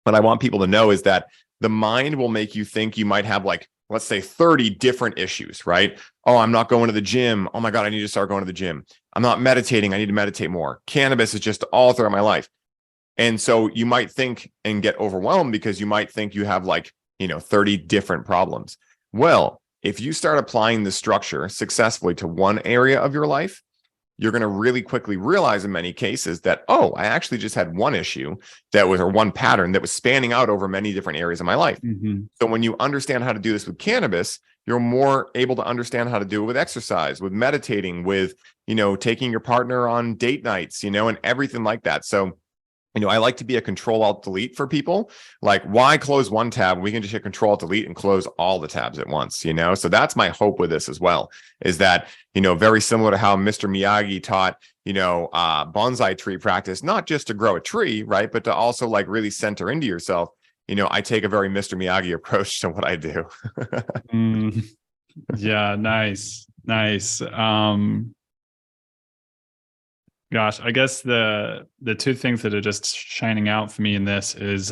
what I want people to know is that the mind will make you think you might have like, let's say 30 different issues, right? Oh, I'm not going to the gym. Oh my God, I need to start going to the gym. I'm not meditating. I need to meditate more. Cannabis is just all throughout my life. And so you might think and get overwhelmed because you might think you have like, 30 different problems. Well, if you start applying the structure successfully to one area of your life, you're going to really quickly realize in many cases that, oh, I actually just had one issue or one pattern that was spanning out over many different areas of my life. Mm-hmm. So when you understand how to do this with cannabis, you're more able to understand how to do it with exercise, with meditating, with, taking your partner on date nights, and everything like that. So, I like to be a Control-Alt-Delete for people. Like, why close one tab? We can just hit Control-Alt-Delete and close all the tabs at once, So that's my hope with this as well, is that, very similar to how Mr. Miyagi taught, bonsai tree practice, not just to grow a tree, right? But to also like really center into yourself. I take a very Mr. Miyagi approach to what I do. Yeah, nice. Gosh, I guess the two things that are just shining out for me in this is,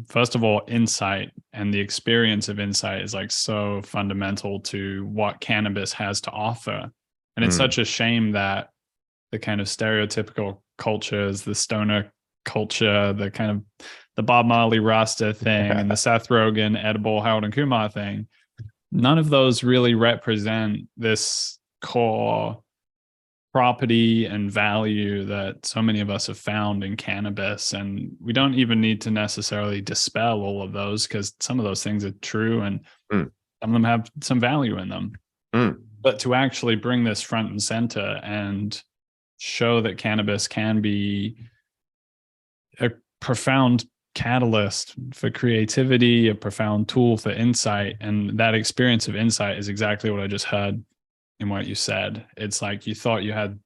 first of all, insight, and the experience of insight is like so fundamental to what cannabis has to offer. And it's such a shame that the kind of stereotypical cultures, the stoner culture, the kind of the Bob Marley Rasta thing and the Seth Rogen edible Harold and Kumar thing, none of those really represent this core property and value that so many of us have found in cannabis. And we don't even need to necessarily dispel all of those, because some of those things are true and some of them have some value in them. But to actually bring this front and center and show that cannabis can be a profound catalyst for creativity, a profound tool for insight, and that experience of insight is exactly what I just heard in what you said. It's like you thought you had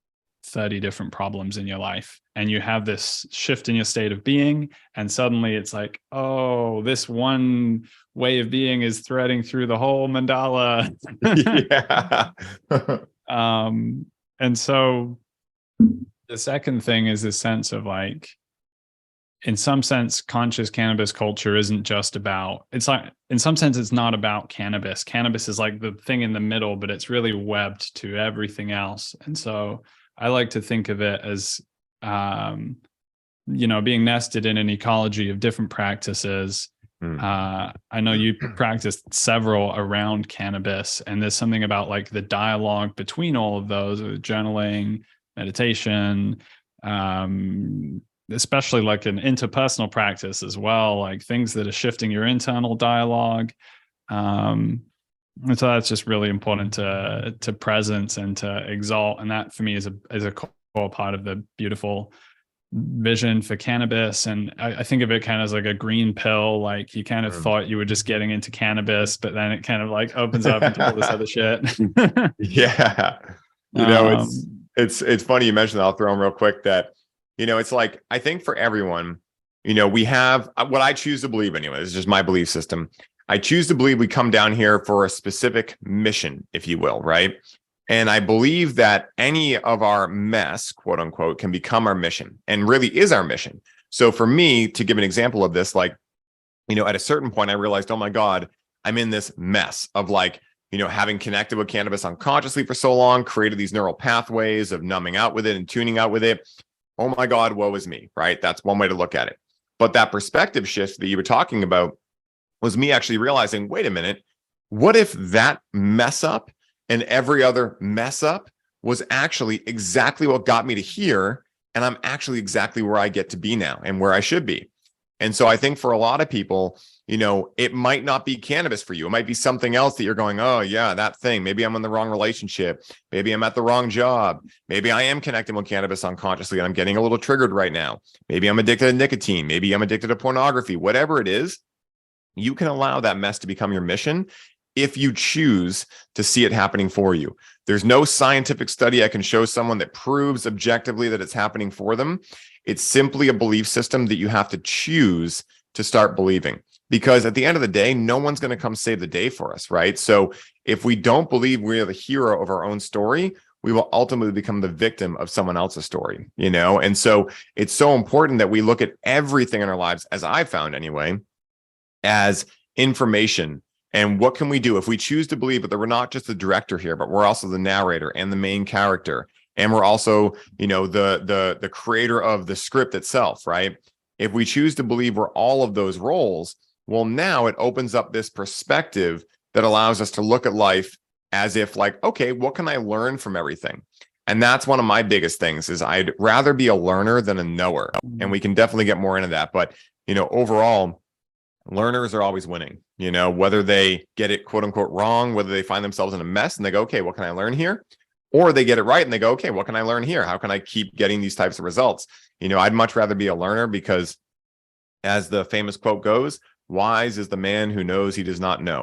30 different problems in your life, and you have this shift in your state of being, and suddenly it's like, oh, this one way of being is threading through the whole mandala. And so the second thing is this sense of like, in some sense, conscious cannabis culture isn't just about, it's like, in some sense, it's not about cannabis. Cannabis is like the thing in the middle, but it's really webbed to everything else. And so I like to think of it as, being nested in an ecology of different practices. I know you practiced several around cannabis, and there's something about like the dialogue between all of those, journaling, meditation, especially like an interpersonal practice as well, like things that are shifting your internal dialogue. And so that's just really important to presence and to exalt. And that for me is a core part of the beautiful vision for cannabis. And I think of it kind of as like a green pill. Like you kind of thought you were just getting into cannabis, but then it kind of like opens up into all this other shit. Yeah. It's funny you mentioned that. I'll throw in real quick that, it's like, I think for everyone, we have what I choose to believe anyway. This is just my belief system. I choose to believe we come down here for a specific mission, if you will, right? And I believe that any of our mess, quote unquote, can become our mission and really is our mission. So for me, to give an example of this, like, at a certain point, I realized, oh my God, I'm in this mess of like, having connected with cannabis unconsciously for so long, created these neural pathways of numbing out with it and tuning out with it. Oh my God, woe is me, right? That's one way to look at it. But that perspective shift that you were talking about was me actually realizing, wait a minute, what if that mess up and every other mess up was actually exactly what got me to here, and I'm actually exactly where I get to be now and where I should be. And so I think for a lot of people, it might not be cannabis for you. It might be something else that you're going, oh yeah, that thing. Maybe I'm in the wrong relationship. Maybe I'm at the wrong job. Maybe I am connecting with cannabis unconsciously and I'm getting a little triggered right now. Maybe I'm addicted to nicotine. Maybe I'm addicted to pornography. Whatever it is, you can allow that mess to become your mission if you choose to see it happening for you. There's no scientific study I can show someone that proves objectively that it's happening for them. It's simply a belief system that you have to choose to start believing. Because at the end of the day, no one's going to come save the day for us, right? So if we don't believe we are the hero of our own story, we will ultimately become the victim of someone else's story, you know? And so it's so important that we look at everything in our lives, as I found anyway, as information. And what can we do if we choose to believe that we're not just the director here, but we're also the narrator and the main character, and we're also, you know, the creator of the script itself, right? If we choose to believe we're all of those roles, well, now it opens up this perspective that allows us to look at life as if like, okay, what can I learn from everything? And that's one of my biggest things is I'd rather be a learner than a knower. And we can definitely get more into that. But, you know, overall, learners are always winning, you know, whether they get it quote unquote wrong, whether they find themselves in a mess and they go, okay, what can I learn here? Or they get it right and they go, okay, what can I learn here? How can I keep getting these types of results? You know, I'd much rather be a learner because, as the famous quote goes, wise is the man who knows he does not know.